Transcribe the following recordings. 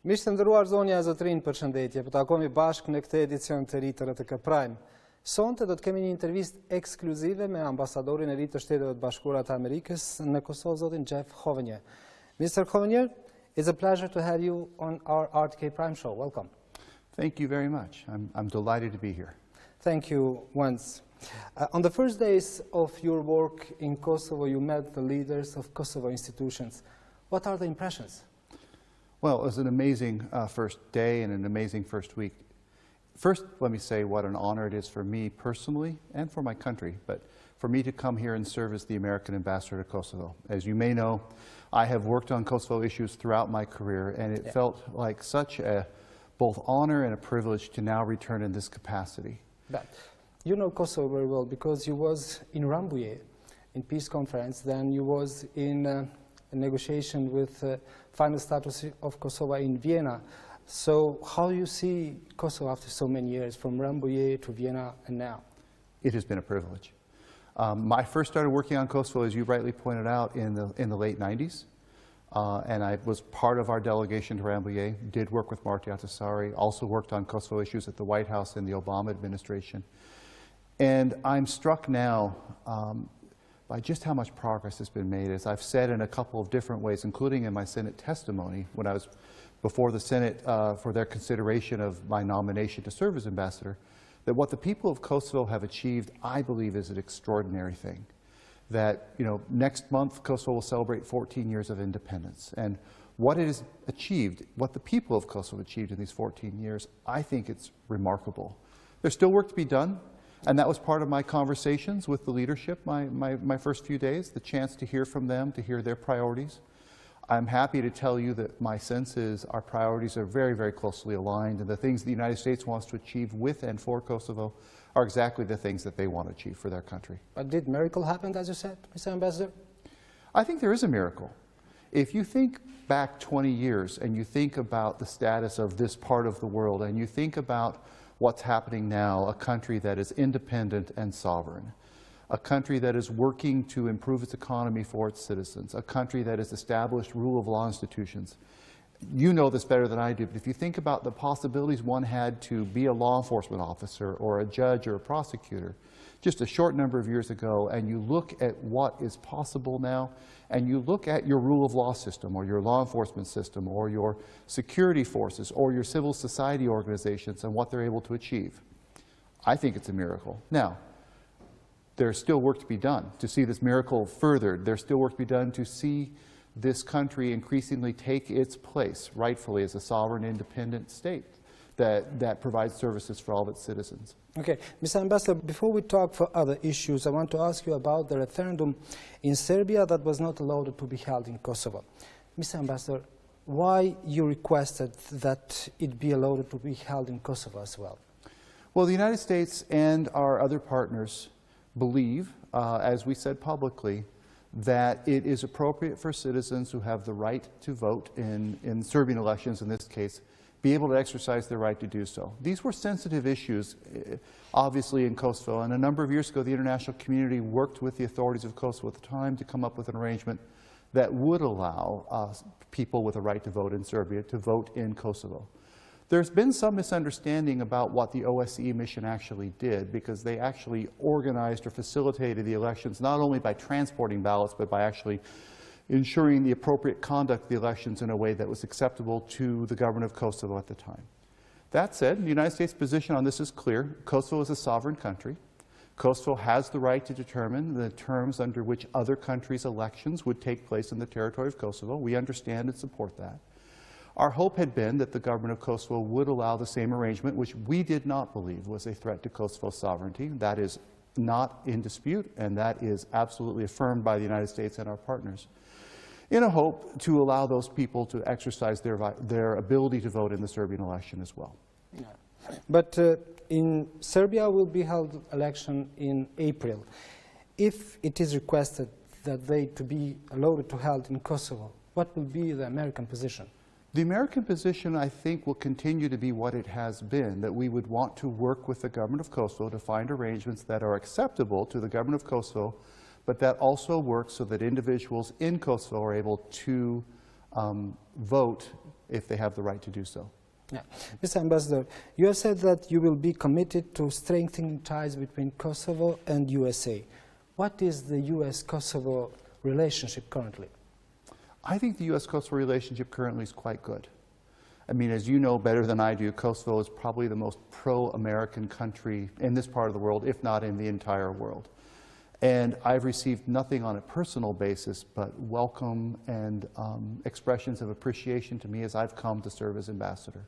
Miqtë të nderuar, zonja e zotrin, përshëndetje. Po takohemi bashkë në këtë edicion të ri të RTK Prime. Sonte do të kemi një intervistë ekskluzive me ambasadorin e ri të Shteteve të Bashkuara të Amerikës në Kosovë, zotin Jeff Hovenier. Mr. Hovenier, it's a pleasure to have you on our RTK Prime show. Welcome. Thank you very much. I'm delighted to be here. Thank you once. On the first days of your work in Kosovo, you met the leaders of Kosovo institutions. What are the impressions? Well, it was an amazing first day and an amazing first week. First, let me say what an honor it is for me personally and for my country, but for me to come here and serve as the American ambassador to Kosovo. As you may know, I have worked on Kosovo issues throughout my career, and it felt like such a both honor and a privilege to now return in this capacity. But you know Kosovo very well because you was in Rambouillet in peace conference, then you was in a negotiation with final status of Kosovo in Vienna. So how do you see Kosovo after so many years, from Rambouillet to Vienna and now? It has been a privilege. I first started working on Kosovo, as you rightly pointed out, in the late 90s. And I was part of our delegation to Rambouillet, did work with Marty Ahtisaari, also worked on Kosovo issues at the White House in the Obama administration. And I'm struck now by just how much progress has been made. As I've said in a couple of different ways, including in my Senate testimony, when I was before the Senate for their consideration of my nomination to serve as ambassador, that what the people of Kosovo have achieved, I believe, is an extraordinary thing. That, you know, next month Kosovo will celebrate 14 years of independence. And what it has achieved, what the people of Kosovo achieved in these 14 years, I think it's remarkable. There's still work to be done, and that was part of my conversations with the leadership my first few days, the chance to hear from them, to hear their priorities. I'm happy to tell you that my sense is our priorities are very, very closely aligned, and the things the United States wants to achieve with and for Kosovo are exactly the things that they want to achieve for their country. But did miracle happen, as you said, Mr. Ambassador? I think there is a miracle. If you think back 20 years and you think about the status of this part of the world and you think about what's happening now, a country that is independent and sovereign, a country that is working to improve its economy for its citizens, a country that has established rule of law institutions. You know this better than I do, but if you think about the possibilities one had to be a law enforcement officer or a judge or a prosecutor just a short number of years ago, and you look at what is possible now, and you look at your rule of law system or your law enforcement system or your security forces or your civil society organizations and what they're able to achieve, I think it's a miracle. Now, there's still work to be done to see this miracle furthered. There's still work to be done to see this country increasingly take its place rightfully as a sovereign, independent state that provides services for all of its citizens. Okay, Mr. Ambassador, before we talk for other issues, I want to ask you about the referendum in Serbia that was not allowed to be held in Kosovo. Mr. Ambassador, why you requested that it be allowed to be held in Kosovo as well? Well, the United States and our other partners believe, as we said publicly, that it is appropriate for citizens who have the right to vote in Serbian elections, in this case, be able to exercise their right to do so. These were sensitive issues, obviously, in Kosovo, and a number of years ago, the international community worked with the authorities of Kosovo at the time to come up with an arrangement that would allow people with a right to vote in Serbia to vote in Kosovo. There's been some misunderstanding about what the OSCE mission actually did, because they actually organized or facilitated the elections not only by transporting ballots, but by actually ensuring the appropriate conduct of the elections in a way that was acceptable to the government of Kosovo at the time. That said, the United States' position on this is clear. Kosovo is a sovereign country. Kosovo has the right to determine the terms under which other countries' elections would take place in the territory of Kosovo. We understand and support that. Our hope had been that the government of Kosovo would allow the same arrangement, which we did not believe was a threat to Kosovo's sovereignty. That is not in dispute, and that is absolutely affirmed by the United States and our partners, in a hope to allow those people to exercise their ability to vote in the Serbian election as well. Yeah. But in Serbia will be held election in April. If it is requested that they to be allowed to held in Kosovo, what will be the American position? The American position, I think, will continue to be what it has been, that we would want to work with the government of Kosovo to find arrangements that are acceptable to the government of Kosovo, but that also work so that individuals in Kosovo are able to vote if they have the right to do so. Yeah. Mr. Ambassador, you have said that you will be committed to strengthening ties between Kosovo and USA. What is the U.S.-Kosovo relationship currently? I think the U.S.-Kosovo relationship currently is quite good. I mean, as you know better than I do, Kosovo is probably the most pro-American country in this part of the world, if not in the entire world. And I've received nothing on a personal basis but welcome and expressions of appreciation to me as I've come to serve as ambassador.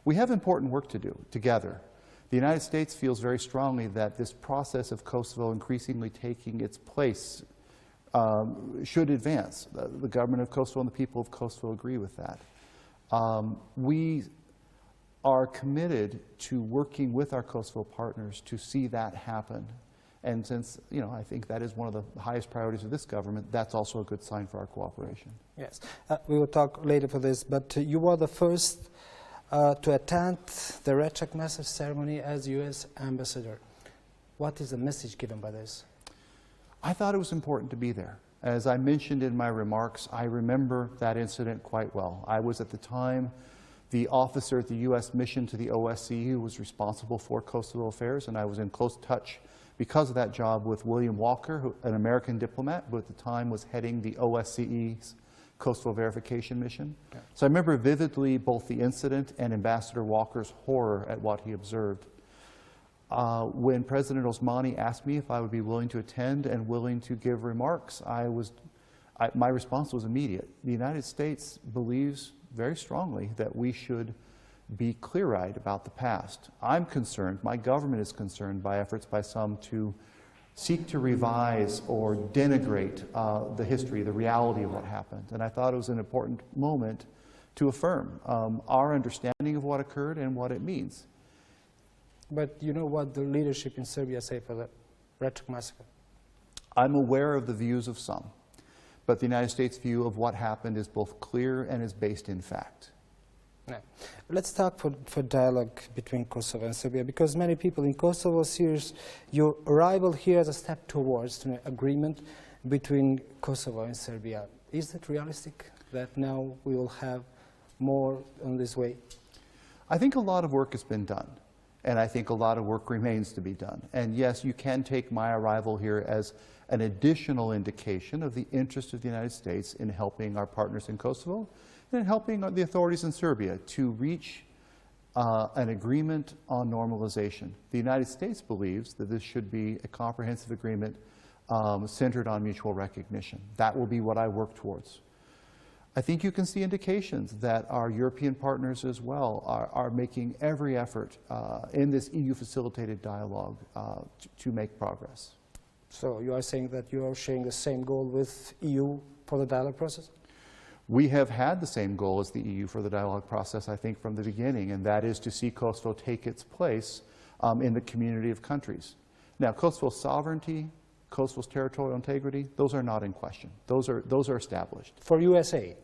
We have important work to do together. The United States feels very strongly that this process of Kosovo increasingly taking its place should advance. The government of Kosovo and the people of Kosovo agree with that. We are committed to working with our Kosovo partners to see that happen. And since, you know, I think that is one of the highest priorities of this government, that's also a good sign for our cooperation. Yes. We will talk later for this, but you were the first to attend the Rechak Massive ceremony as U.S. ambassador. What is the message given by this? I thought it was important to be there. As I mentioned in my remarks, I remember that incident quite well. I was at the time the officer at the U.S. mission to the OSCE who was responsible for Kosovo affairs, and I was in close touch because of that job with William Walker, an American diplomat, who at the time was heading the OSCE's Kosovo verification mission. Yeah. So I remember vividly both the incident and Ambassador Walker's horror at what he observed. When President Osmani asked me if I would be willing to attend and willing to give remarks, my response was immediate. The United States believes very strongly that we should be clear-eyed about the past. I'm concerned, my government is concerned by efforts by some to seek to revise or denigrate the history, the reality of what happened. And I thought it was an important moment to affirm our understanding of what occurred and what it means. But you know what the leadership in Serbia say for the Rechak massacre? I'm aware of the views of some, but the United States' view of what happened is both clear and is based in fact. Yeah. Let's talk for dialogue between Kosovo and Serbia, because many people in Kosovo see your arrival here as a step towards an agreement between Kosovo and Serbia. Is it realistic that now we will have more on this way? I think a lot of work has been done, and I think a lot of work remains to be done. And yes, you can take my arrival here as an additional indication of the interest of the United States in helping our partners in Kosovo and in helping the authorities in Serbia to reach an agreement on normalization. The United States believes that this should be a comprehensive agreement centered on mutual recognition. That will be what I work towards. I think you can see indications that our European partners as well are making every effort in this EU-facilitated dialogue to make progress. So you are saying that you are sharing the same goal with EU for the dialogue process? We have had the same goal as the EU for the dialogue process, I think, from the beginning, and that is to see Kosovo take its place in the community of countries. Now, Kosovo's sovereignty, Kosovo's territorial integrity, those are not in question. Those are established. For USA?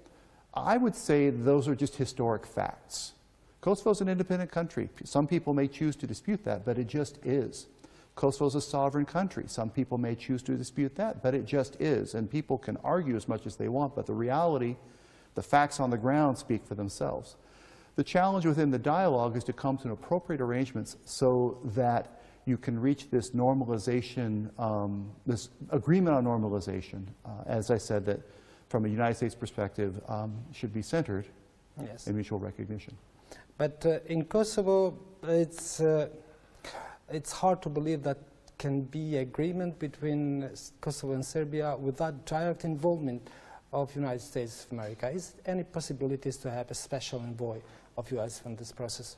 I would say those are just historic facts. Kosovo is an independent country. Some people may choose to dispute that, but it just is. Kosovo is a sovereign country. Some people may choose to dispute that, but it just is. And people can argue as much as they want, but the reality, the facts on the ground speak for themselves. The challenge within the dialogue is to come to appropriate arrangements so that you can reach this normalization, this agreement on normalization, as I said, that from a United States perspective, should be centered in mutual recognition. But in Kosovo, it's hard to believe that can be agreement between Kosovo and Serbia without direct involvement of United States of America. Is there any possibilities to have a special envoy of U.S. in this process?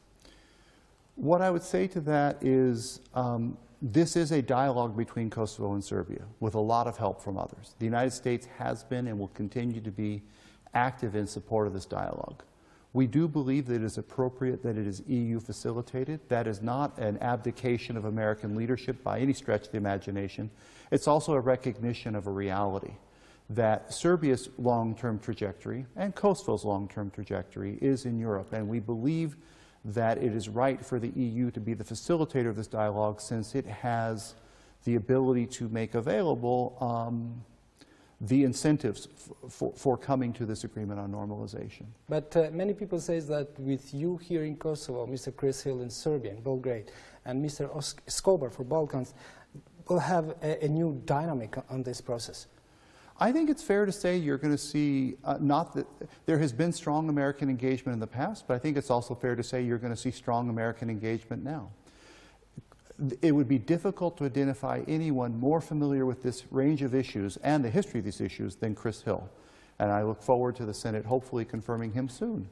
What I would say to that is this is a dialogue between Kosovo and Serbia with a lot of help from others. The United States has been and will continue to be active in support of this dialogue. We do believe that it is appropriate that it is EU facilitated. That is not an abdication of American leadership by any stretch of the imagination. It's also a recognition of a reality that Serbia's long-term trajectory and Kosovo's long-term trajectory is in Europe, and we believe that it is right for the EU to be the facilitator of this dialogue since it has the ability to make available the incentives for coming to this agreement on normalization. But many people say that with you here in Kosovo, Mr. Chris Hill in Serbia, in Belgrade, and Mr. Skobar for Balkans, will have a new dynamic on this process. I think it's fair to say you're going to see, not that there has been strong American engagement in the past, but I think it's also fair to say you're going to see strong American engagement now. It would be difficult to identify anyone more familiar with this range of issues and the history of these issues than Chris Hill. And I look forward to the Senate hopefully confirming him soon.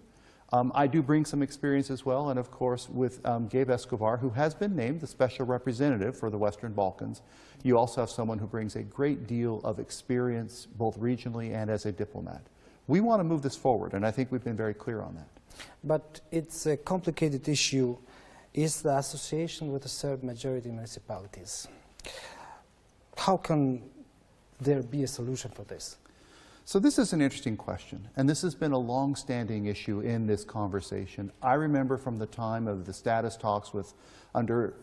I do bring some experience as well, and of course with Gabe Escobar, who has been named the Special Representative for the Western Balkans. You also have someone who brings a great deal of experience, both regionally and as a diplomat. We want to move this forward, and I think we've been very clear on that. But it's a complicated issue, is the association with the Serb majority municipalities. How can there be a solution for this? So this is an interesting question, and this has been a long-standing issue in this conversation. I remember from the time of the status talks with under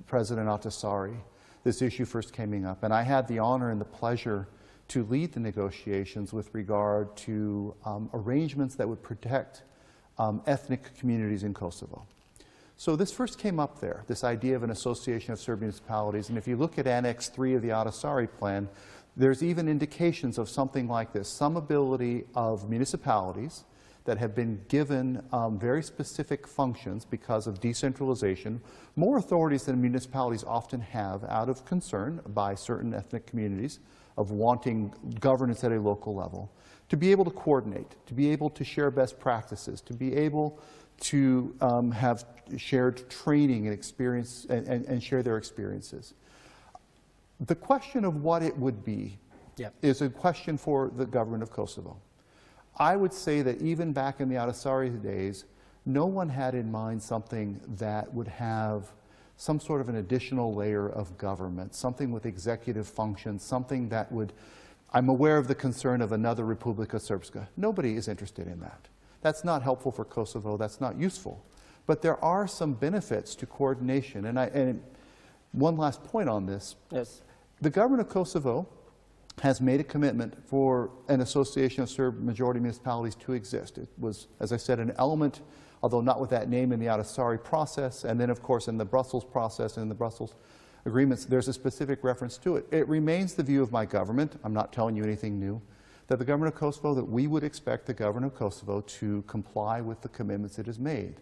President Ahtisaari, this issue first came up, and I had the honor and the pleasure to lead the negotiations with regard to arrangements that would protect ethnic communities in Kosovo. So this first came up there, this idea of an association of Serb municipalities, and if you look at Annex 3 of the Ahtisaari plan, there's even indications of something like this, some ability of municipalities that have been given very specific functions because of decentralization, more authorities than municipalities often have out of concern by certain ethnic communities of wanting governance at a local level, to be able to coordinate, to be able to share best practices, to be able to have shared training and experience and share their experiences. The question of what it would be is a question for the government of Kosovo. I would say that even back in the Ahtisaari days, no one had in mind something that would have some sort of an additional layer of government, something with executive functions, something that would, I'm aware of the concern of another Republika Srpska. Nobody is interested in that. That's not helpful for Kosovo, that's not useful. But there are some benefits to coordination, and one last point on this. Yes. The government of Kosovo has made a commitment for an association of Serb majority municipalities to exist. It was, as I said, an element, although not with that name, in the Ahtisaari process, and then of course in the Brussels process and in the Brussels agreements, there's a specific reference to it. It remains the view of my government, I'm not telling you anything new, that the government of Kosovo, that we would expect the government of Kosovo to comply with the commitments it has made,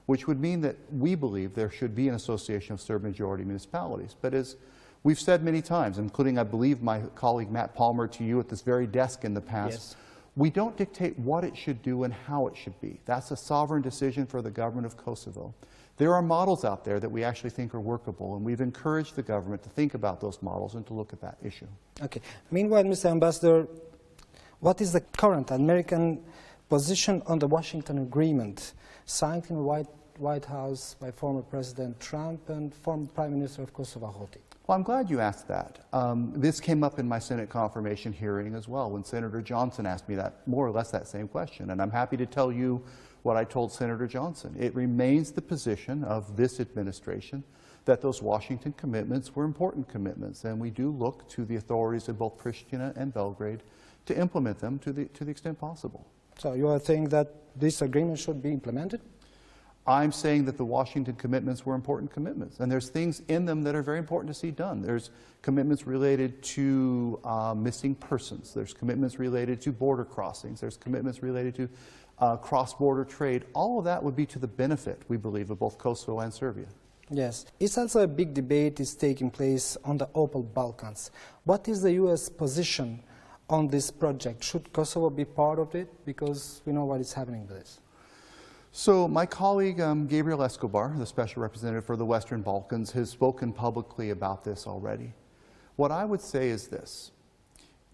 which would mean that we believe there should be an association of Serb majority municipalities. But as we've said many times, including, I believe, my colleague Matt Palmer to you at this very desk in the past, yes, we don't dictate what it should do and how it should be. That's a sovereign decision for the government of Kosovo. There are models out there that we actually think are workable, and we've encouraged the government to think about those models and to look at that issue. Okay. Meanwhile, Mr. Ambassador, what is the current American position on the Washington Agreement signed in the White House by former President Trump and former Prime Minister of Kosovo, Hoti? Well, I'm glad you asked that. This came up in my Senate confirmation hearing as well when Senator Johnson asked me that, more or less that same question. And I'm happy to tell you what I told Senator Johnson. It remains the position of this administration that those Washington commitments were important commitments. And we do look to the authorities of both Pristina and Belgrade to implement them to the extent possible. So you are saying that this agreement should be implemented? I'm saying that the Washington commitments were important commitments, and there's things in them that are very important to see done. There's commitments related to missing persons. There's commitments related to border crossings. There's commitments related to cross-border trade. All of that would be to the benefit, we believe, of both Kosovo and Serbia. Yes. It's also a big debate is taking place on the Opal Balkans. What is the U.S. position on this project? Should Kosovo be part of it? Because we know what is happening with this. So my colleague Gabriel Escobar, the Special Representative for the Western Balkans, has spoken publicly about this already. What I would say is this.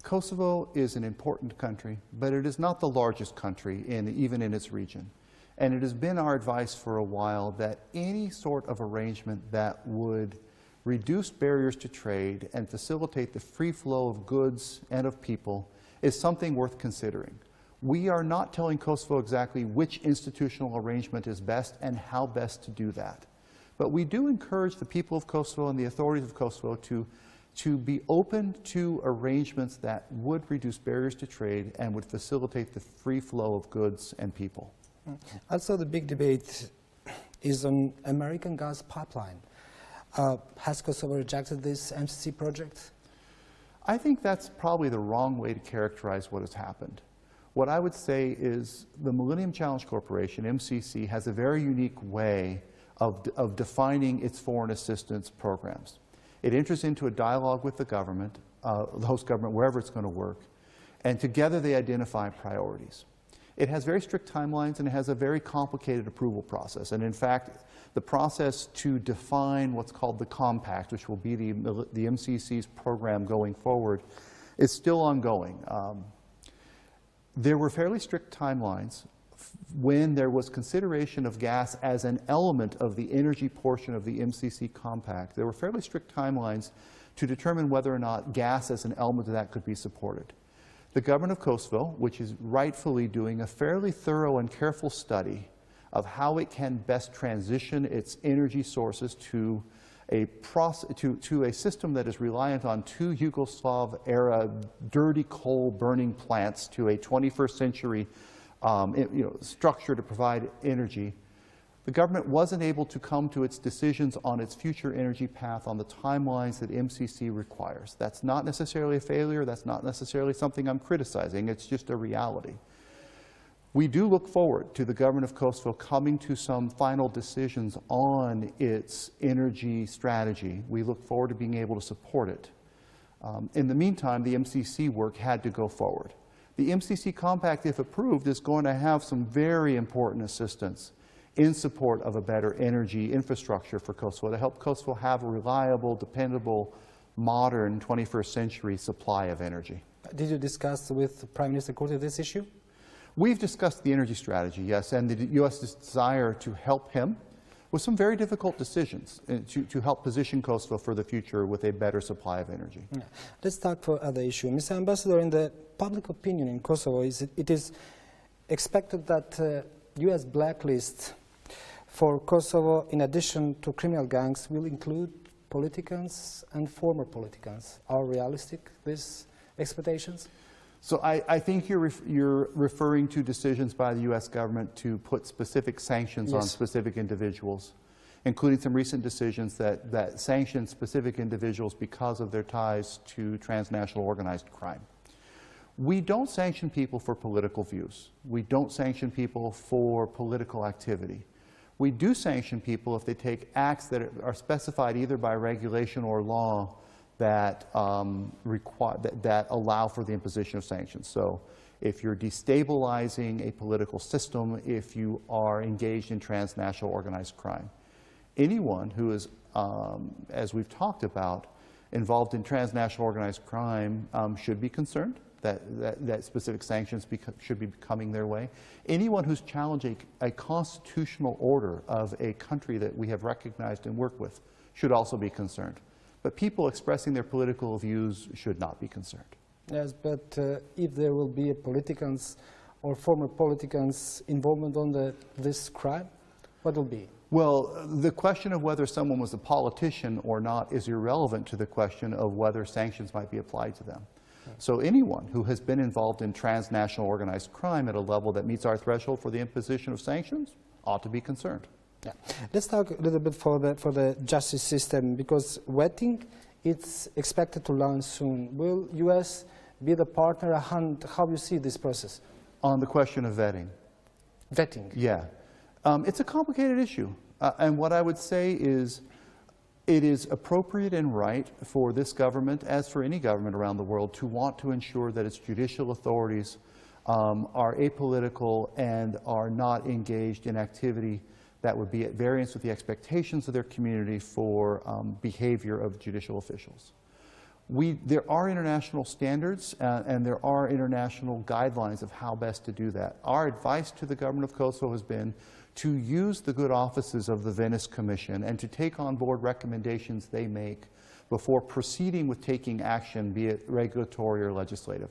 Kosovo is an important country, but it is not the largest country even in its region. And it has been our advice for a while that any sort of arrangement that would reduce barriers to trade and facilitate the free flow of goods and of people is something worth considering. We are not telling Kosovo exactly which institutional arrangement is best and how best to do that. But we do encourage the people of Kosovo and the authorities of Kosovo to to be open to arrangements that would reduce barriers to trade and would facilitate the free flow of goods and people. Also, the big debate is on American gas pipeline. Has Kosovo rejected this MCC project? I think that's probably the wrong way to characterize what has happened. What I would say is the Millennium Challenge Corporation, MCC, has a very unique way of defining its foreign assistance programs. It enters into a dialogue with the government, the host government, wherever it's going to work, and together they identify priorities. It has very strict timelines and it has a very complicated approval process. And in fact, the process to define what's called the compact, which will be the MCC's program going forward, is still ongoing. There were fairly strict timelines when there was consideration of gas as an element of the energy portion of the MCC compact. There were fairly strict timelines to determine whether or not gas as an element of that could be supported. The government of Kosovo, which is rightfully doing a fairly thorough and careful study of how it can best transition its energy sources to a system that is reliant on two Yugoslav-era dirty coal burning plants to a 21st century structure to provide energy. The government wasn't able to come to its decisions on its future energy path on the timelines that MCC requires. That's not necessarily a failure. That's not necessarily something I'm criticizing. It's just a reality. We do look forward to the government of Kosovo coming to some final decisions on its energy strategy. We look forward to being able to support it. In the meantime, the MCC work had to go forward. The MCC compact, if approved, is going to have some very important assistance in support of a better energy infrastructure for Kosovo to help Kosovo have a reliable, dependable, modern 21st century supply of energy. Did you discuss with Prime Minister Kurti this issue? We've discussed the energy strategy, yes, and the U.S.'s desire to help him with some very difficult decisions to help position Kosovo for the future with a better supply of energy. Yeah. Let's talk for other issue. Mr. Ambassador, in the public opinion in Kosovo, it is expected that U.S. blacklist for Kosovo, in addition to criminal gangs, will include politicians and former politicians. Are realistic these expectations? So I think you're referring to decisions by the U.S. government to put specific sanctions on specific individuals, including some recent decisions that sanction specific individuals because of their ties to transnational organized crime. We don't sanction people for political views. We don't sanction people for political activity. We do sanction people if they take acts that are specified either by regulation or law that allow for the imposition of sanctions. So if you're destabilizing a political system, if you are engaged in transnational organized crime. Anyone who is, as we've talked about, involved in transnational organized crime should be concerned that specific sanctions should be coming their way. Anyone who's challenging a constitutional order of a country that we have recognized and worked with should also be concerned. But people expressing their political views should not be concerned. Yes, but if there will be politicians or former politicians involvement on this crime, what will be? Well, the question of whether someone was a politician or not is irrelevant to the question of whether sanctions might be applied to them. So anyone who has been involved in transnational organized crime at a level that meets our threshold for the imposition of sanctions ought to be concerned. Yeah. Let's talk a little bit for the justice system, because vetting it's expected to launch soon. Will U.S. be the partner? How do you see this process? On the question of vetting? Vetting. Yeah. It's a complicated issue. And what I would say is it is appropriate and right for this government, as for any government around the world, to want to ensure that its judicial authorities are apolitical and are not engaged in activity that would be at variance with the expectations of their community for behavior of judicial officials. There are international standards and there are international guidelines of how best to do that. Our advice to the government of Kosovo has been to use the good offices of the Venice Commission and to take on board recommendations they make before proceeding with taking action, be it regulatory or legislative.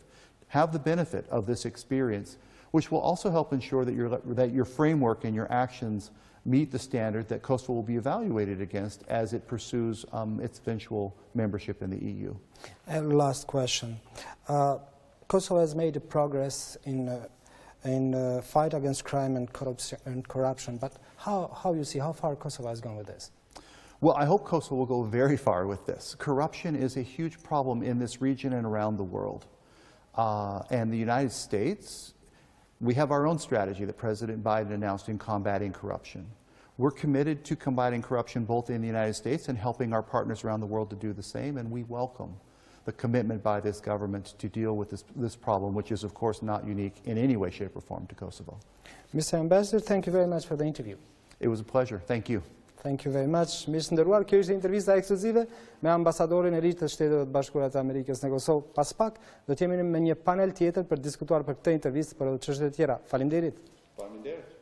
Have the benefit of this experience, which will also help ensure that your framework and your actions meet the standard that Kosovo will be evaluated against as it pursues its eventual membership in the EU. And last question. Kosovo has made progress in fight against crime and corruption, but how you see how far Kosovo has gone with this? Well, I hope Kosovo will go very far with this. Corruption is a huge problem in this region and around the world. And the United States, we have our own strategy that President Biden announced in combating corruption. We're committed to combating corruption both in the United States and helping our partners around the world to do the same, and we welcome the commitment by this government to deal with this problem, which is, of course, not unique in any way, shape, or form to Kosovo. Mr. Ambassador, thank you very much for the interview. It was a pleasure. Thank you. Thank you very much. Mirë nderuar, kjo ishte intervista ekskluzive me ambasadorin e ri të Shtetet Bashkuara të Amerikës në Kosovë. Pas pak do të jemi me një panel tjetër për diskutuar për këtë intervistë për çështje të tjera. Faleminderit. Faleminderit.